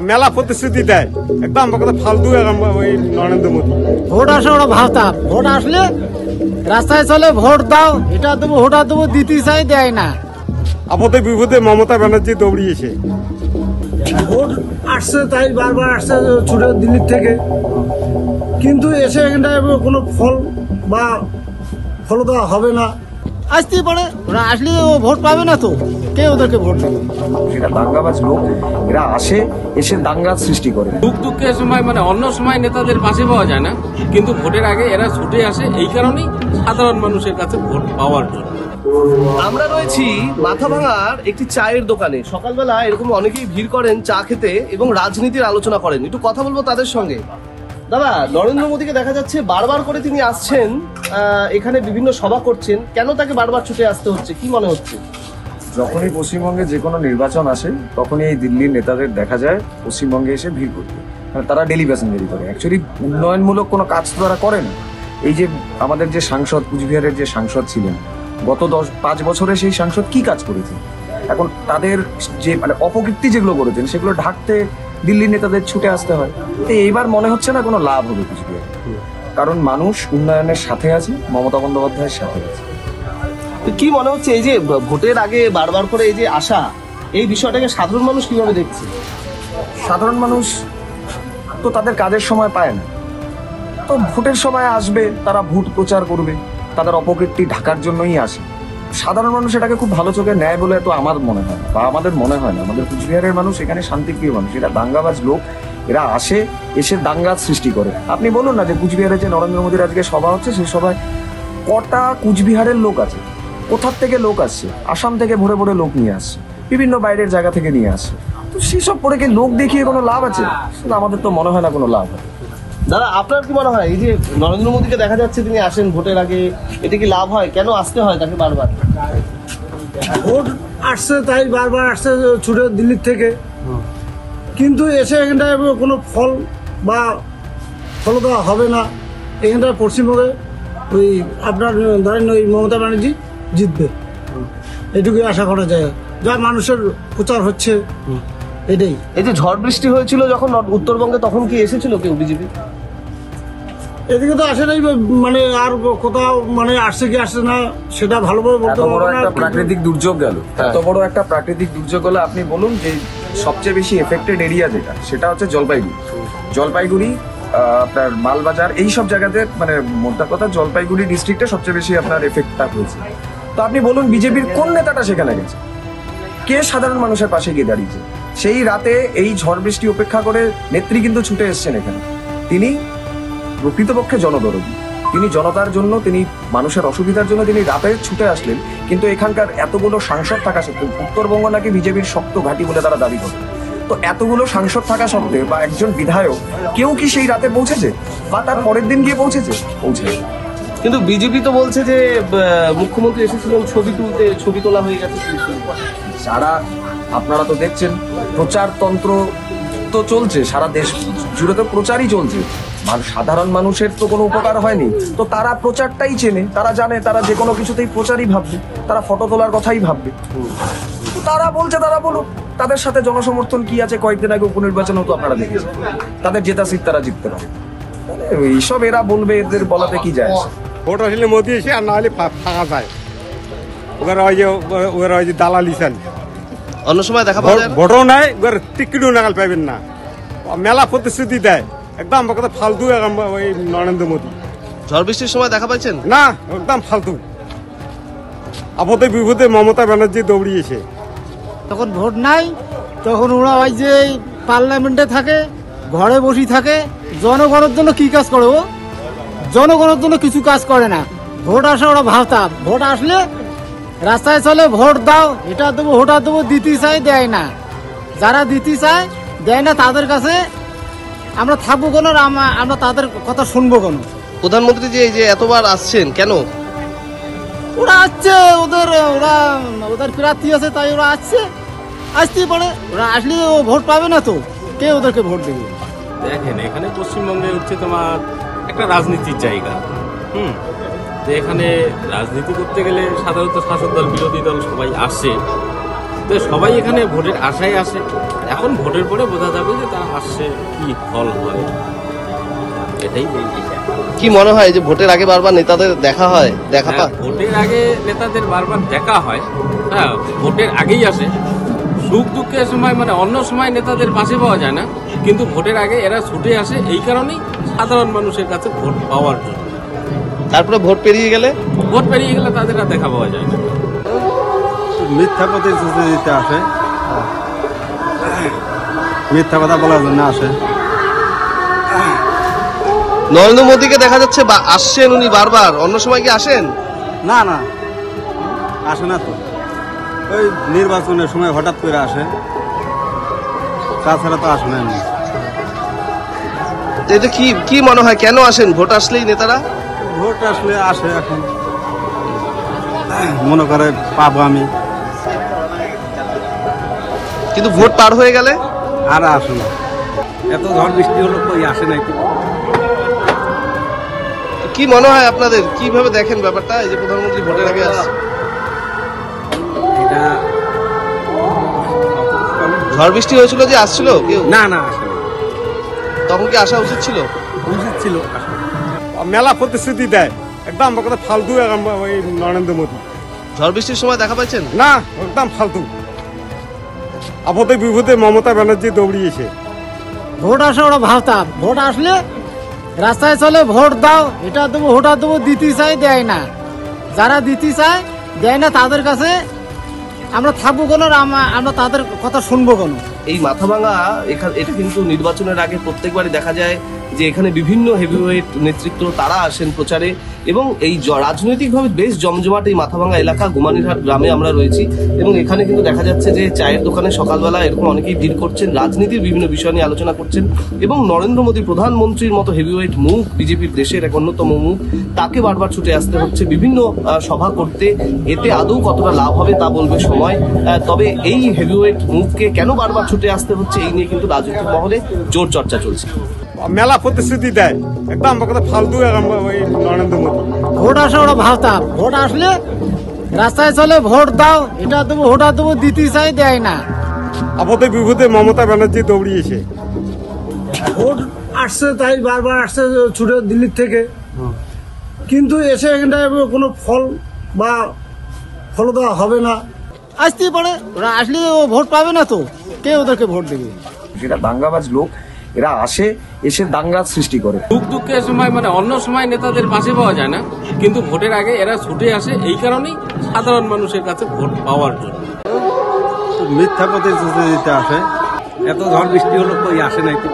মেলা প্রতিশ্রুতি দেয়, একদম ফালতু ওই নরেন্দ্র মোদী। ভোট আসে ওরা ভাবতা, ভোট আসলে রাস্তায় চলে ভোট দাও, এটা দেবো ওটা দেবো, দিতে চাই দেয় না। আপদে বিপদে মমতা ব্যানার্জি দৌড়িয়েছে। ভোট আসছে তাই বারবার আসছে ছুটে দিল্লির থেকে, কিন্তু এসে এখানটায় কোনো ফল বা ফলতা হবে না। আসতেই পারে, ওরা আসলে ও ভোট পাবে না, তো কে ওদেরকে ভোট দেবে? এটা দাঙ্গাবাজ লোক, এরা এসে দাঙ্গা সৃষ্টি করে। দুঃখ দুঃখের সময় মানে অন্য সময় নেতাদের পাশে পাওয়া যায় না, কিন্তু ভোটের আগে এরা ছুটে আসে, এই কারণেই সাধারণ মানুষের কাছে ভোট পাওয়ার জন্য। আমরা রয়েছি মাথাভাঙার একটি চায়ের দোকানে। সকালবেলা এরকম অনেকেই ভিড় করেন চা খেতে এবং রাজনীতির আলোচনা করেন। একটু কথা বলবো তাদের সঙ্গে। দাদা, নরেন্দ্র মোদীকে দেখা যাচ্ছে বারবার করে তিনি আসছেন, এখানে বিভিন্ন সভা করছেন, কেন তাকে বারবার ছুটে আসতে হচ্ছে, কি মনে হচ্ছে? যখনই পশ্চিমবঙ্গে যে কোনো নির্বাচন আসে তখনই এই দিল্লির নেতাদের দেখা যায় পশ্চিমবঙ্গে এসে ভিড় করতে। তারা ডেলি প্যাসেঞ্জারি করে, অ্যাকচুয়ালি উন্নয়নমূলক কোনো কাজ তো তারা করেন। এই যে আমাদের যে সাংসদ, কুচবিহারের যে সাংসদ ছিলেন, গত 5 বছরে সেই সাংসদ কি কাজ করেছেন? এখন তাদের যে মানে অপকীর্তি যেগুলো করেছেন সেগুলো ঢাকতে দিল্লির নেতাদের ছুটে আসতে হয়। তো এইবার মনে হচ্ছে না কোনো লাভ হবে কুচবিহারে, কারণ মানুষ উন্নয়নের সাথে আছে, মমতা বন্দ্যোপাধ্যায়ের সাথে আছে। কি মনে হচ্ছে এই যে ভোটের আগে বারবার করে এই যে আসা, এই বিষয়টাকে সাধারণ মানুষ কিভাবে দেখছে? সাধারণ মানুষ তো তাদের কাজের সময় পায় না, তো ভোটের সময় আসবে, তারা ভোট প্রচার করবে, তাদের অপকীর্তি ঢাকার জন্যই আসে। সাধারণ মানুষ এটাকে খুব ভালো চোখে নেয় বলে তো আমার মনে হয় বা আমাদের মনে হয় না। আমাদের কুচবিহারের মানুষ এখানে শান্তিপ্রিয় মানুষ, এরা দাঙ্গাবাজ লোক, এরা এসে দাঙ্গা সৃষ্টি করে। আপনি বলুন না যে কুচবিহারে যে নরেন্দ্র মোদীর আজকে সভা হচ্ছে, সেই সভায় কটা কুচবিহারের লোক আছে, কোথার থেকে লোক আসছে? আসাম থেকে ভরে ভরে লোক নিয়ে আসছে, বিভিন্ন বাইরের জায়গা থেকে নিয়ে আসছে। তো সেসব পরে কি লোক দেখিয়ে কোনো লাভ আছে? আমাদের তো মনে হয় না কোনো লাভ হয়। দাদা, আপনার কি মনে হয় এই যে নরেন্দ্র মোদীকে দেখা যাচ্ছে তিনি আসেন ভোটের আগে, এটা কি লাভ হয়? কেন আসতে হয় তাকে বারবার? ভোট আসছে তাই বারবার আসছে ছুটে দিল্লির থেকে, কিন্তু এসে এখানটায় কোনো ফল বা ফলতা হবে না। এখানটায় পশ্চিমবঙ্গে ওই আপনার ধরেন ওই মমতা ব্যানার্জি জিতবে, এটুকুই আশা করা যায়। যা মানুষের প্রচার হচ্ছে এটাই। এই যে ঝড় বৃষ্টি হয়েছিল যখন উত্তরবঙ্গে, তখন কি এসেছিল কেউ বিজেপি? এদিকে তো আসে নাই, মানে আর কোথাও মানে আসছে কি আসছে না সেটা ভালোভাবে বলতে পারবো না। একটা প্রাকৃতিক দুর্যোগ গেল, এত বড় একটা প্রাকৃতিক দুর্যোগ হলে আপনি বলুন যে সবচেয়ে বেশি এফেক্টেড এরিয়া যেটা, সেটা হচ্ছে জলপাইগুড়ি, আপনার মালবাজার, এই সব জায়গাতে, মানে মোটা কথা জলপাইগুড়ি ডিস্ট্রিক্টে সবচেয়ে বেশি আপনার এফেক্টটা হয়েছে। তো আপনি বলুন বিজেপির কোন নেতাটা সেখানে গেছে? কে সাধারণ মানুষের পাশে গিয়ে দাঁড়িয়েছে? সেই রাতে এই ঝড় বৃষ্টি উপেক্ষা করে নেত্রী কিন্তু ছুটে এসছেন এখানে। তিনি প্রকৃতপক্ষে জনদরদী, তিনি জনতার জন্য, তিনি মানুষের অসুবিধার জন্য তিনি রাতে ছুটে আসলেন। কিন্তু এখানকার এতগুলো সাংসদ থাকা সত্ত্বেও, উত্তরবঙ্গ নাকি বিজেপির শক্ত ঘাঁটি বলে তারা দাবি করে, তো এতগুলো সাংসদ থাকা সত্ত্বেও বা একজন বিধায়ক কেউ কি সেই রাতে পৌঁছেছে বা তার পরের দিন গিয়ে পৌঁছেছে? কিন্তু বিজেপি তো বলছে যে মুখ্যমন্ত্রী এসেছিলেন ছবি তুলতে, ছবি তোলা হয়ে গেছে। যারা আপনারা তো দেখছেন প্রচারতন্ত্র তো চলছে, সারা দেশ জুড়ে তো প্রচারই চলছে। সাধারণ মানুষের তো কোনো উপকার হয়নি, তো তারা প্রচারটাই চেনে, তারা জানে তারা যে কোনো কিছুতেই প্রচারই ভাববে, তারা ফটো তোলার কথাই ভাববে। তারা বলছে তারা বলুক, তাদের সাথে জনসমর্থন কি আছে? কয়েকদিন আগে উপনির্বাচনেও তো আপনারা দেখেছেন, তাদের জেতা সিট তারা জিততে পারে। এইসব এরা বলবে, এদের বলাতে কি যায়? ভোট আসলে মোদী এসে, আর না হলে ফাঁকা যায়। ওরা ওই যে দালালি চান, অন্য সময় দেখা পাওয়া যায় ভোটও নাই, টিকিটও নাগাল পাইবেন না। মেলা প্রতিশ্রুতি দেয়, একদম ফালতু ওই নরেন্দ্র মোদী। ঝড় বৃষ্টির সময় দেখা পাচ্ছেন না, একদম ফালতু। আপদে বিপদে মমতা ব্যানার্জি দৌড়িয়েছে। যখন ভোট নাই তখন ওরা ওই যে পার্লামেন্টে থাকে, ঘরে বসে থাকে। জনগণের জন্য কি কাজ করে? ও জনগণের জন্য কিছু কাজ করে না। ভোট আসে ওরা ভাবতা, ভোট আসলে রাস্তায় চলে ভোট দাও, এটা দেবো ওটা দেবো, দিতে চাই দেয় না। যারা দিতে চায় দেয় না, তাদের কাছে আমরা থাকবো কেন? আমরা তাদের কথা শুনবো কেন? প্রধানমন্ত্রী যে এই যে এতবার আসছেন কেন? ওরা আসছে, ওদের প্রার্থী আছে তাই ওরা আসতেই পারে। ওরা আসলে ও ভোট পাবে না, তো কে ওদেরকে ভোট দেবে? দেখেন, এখানে পশ্চিমবঙ্গে হচ্ছে তোমার একটা রাজনীতির জায়গা। তো এখানে রাজনীতি করতে গেলে সাধারণত শাসক দল, বিরোধী দল সবাই আসে। তো সবাই এখানে ভোটের আশায় আসে। এখন ভোটের পরে বোঝা যাবে যে তারা আসছে কি ফল হয়, এটাই বলছি। কি মনে হয় যে ভোটের আগে বারবার নেতাদের দেখা হয়, দেখা হ্যাঁ, পায়? ভোটের আগে নেতাদের বারবার দেখা হয়, হ্যাঁ ভোটের আগেই আসে। সুখ দুঃখের সময় মানে অন্য সময় নেতাদের পাশে পাওয়া যায় না, কিন্তু ভোটের আগে এরা ছুটে আসে এই কারণেই সাধারণ মানুষের কাছে ভোট পাওয়ার জন্য। তারপরে ভোট পেরিয়ে গেলে ভোট পেরিয়ে গেলে তাদের আর দেখা পাওয়া যায় না। মিথ্যা প্রতিশ্রুতি দিতে আসে, মিথ্যা কথা বলার জন্য আসে। নরেন্দ্র মোদীকে দেখা যাচ্ছে আসছেন উনি বারবার, অন্য সময় কি আসেন? না না, আসে না তো, ওই নির্বাচনের সময় হঠাৎ করে আসে, তাছাড়া তো আসে না এমনি। এটা কি কি মনে হয় কেন আসেন ভোট আসলেই নেতারা? ভোট আসলে আসে, এখন মনে করে পাবো আমি, কিন্তু ভোট পার হয়ে গেলে আর আসে না। এত ঝড় বৃষ্টি হলো কই আসে নাই তো। কি মনে হয় আপনাদের, কিভাবে দেখেন ব্যাপারটা, এই যে প্রধানমন্ত্রী ভোটের আগে আসছে? এটা ঝড় বৃষ্টি হয়েছিল যে আসছিল কেউ? না না, আসে না। তখন কি আসা উচিত ছিল? উচিত ছিল, মেলা প্রতিশ্রুতি দেয়, একদম কথা ফালতু ওই নরেন্দ্র মোদী। ঝড় বৃষ্টির সময় দেখা পাইছেন? না, একদম ফালতু। আপদে বিপদে মমতা ব্যানার্জি দৌড়িয়েছে। ভোট আসে ওরা ভাবতাম, ভোট আসলে রাস্তায় চলে ভোট দাও, এটা দেবো ওটা দেবো, দিতে চাই দেয় না। যারা দিতে চায় দেয় না তাদের কাছে আমরা থাকবো কেন, আমরা তাদের কথা শুনবো কেন? এই মাথাভাঙা এটা কিন্তু নির্বাচনের আগে প্রত্যেকবারই দেখা যায় যে এখানে বিভিন্ন হেভিওয়েট নেতৃত্ব তারা আসেন প্রচারে, এবং এই রাজনৈতিকভাবে বেশ জমজমাট এই মাথাভাঙা এলাকা গুমানিরহাট গ্রামে আমরা রয়েছি, এবং এখানে কিন্তু দেখা যাচ্ছে যে চায়ের দোকানে সকালবেলা এরকম অনেকেই ভিড় করছেন, রাজনীতির বিভিন্ন বিষয় নিয়ে আলোচনা করছেন, এবং নরেন্দ্র মোদী প্রধানমন্ত্রীর মতো হেভিওয়েট মুখ, বিজেপির দেশের এক অন্যতম মুখ, তাকে বারবার ছুটে আসতে হচ্ছে বিভিন্ন সভা করতে। এতে আদৌ কতটা লাভ হবে তা বলবে সময়। তবে এই হেভিওয়েট মুখকে কেন বারবার ছুটে আসতে হচ্ছে এই নিয়ে কিন্তু রাজনৈতিক মহলে জোর চর্চা চলছে। মেলা প্রতিশ্রুতি দেয়, একদম কথা ফালতু ওই নরেন্দ্র মোদী। ভোট আসে ওরা ভাবতাম, ভোট আসলে রাস্তায় চলে ভোট দাও, এটা দেবো ওটা দেবো, দিতে চাই দেয় না। আপদে বিপদে মমতা ব্যানার্জি দৌড়িয়েছে। ভোট আসছে তাই বারবার আসছে ছুটে দিল্লির থেকে, কিন্তু এসে এখানটায় কোনো ফল বা ফলতা হবে না। আসতেই পারে, ওরা আসলে ও ভোট পাবে না তো, কে ওদেরকে ভোট দেবে? যেটা দাঙ্গাবাজ লোক, এরা আসে এসে দাঙ্গা সৃষ্টি করে। সুখ দুঃখের সময় মানে অন্য সময় নেতাদের পাশে পাওয়া যায় না, কিন্তু ভোটের আগে এরা ছুটে আসে এই কারণেই সাধারণ মানুষের কাছে ভোট পাওয়ার জন্য। মিথ্যা প্রতিশ্রুতি দিতে আসে, এত ঝড় বৃষ্টি হলো কই আসে নাই তো।